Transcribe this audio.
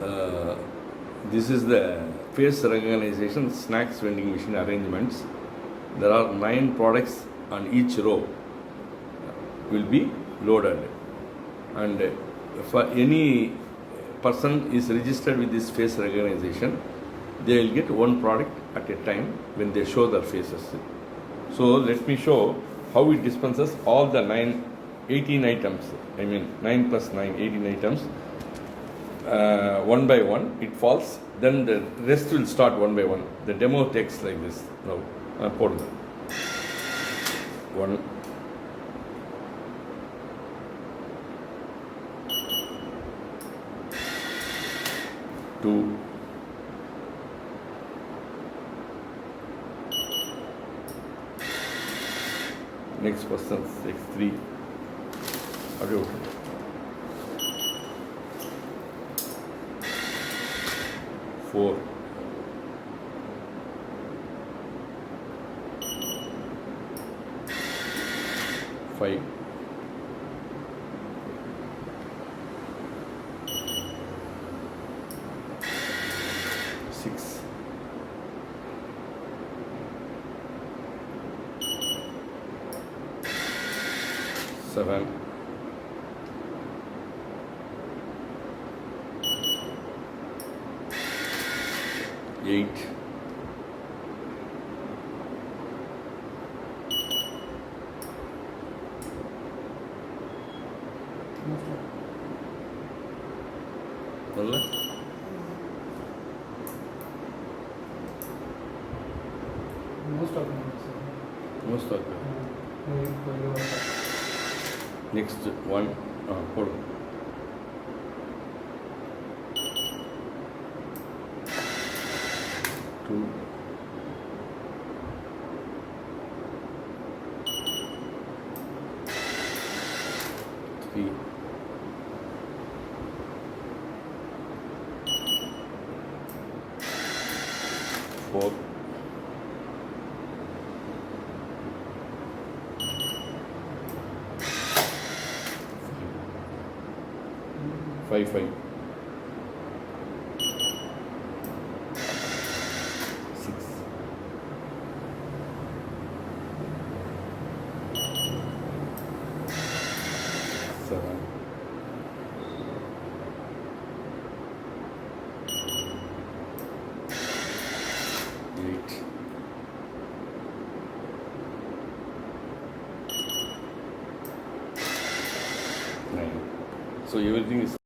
uh, this is the face recognition snacks vending machine arrangements. There are 9 products on each row will be loaded, and if any person is registered with this face recognition, they will get one product at a time when they show their faces. So let me show how it dispenses all the 18 items. I mean 9 plus 9, 18 items. One by one it falls, then the rest will start one by one. The demo takes like this. Now put them. 1, 2, 3. Audio. 4. 5. 6. 7. 8. Most of them. Next one, hold on. 2. 3. 4. 5. 6. 7. 8. 9. So everything is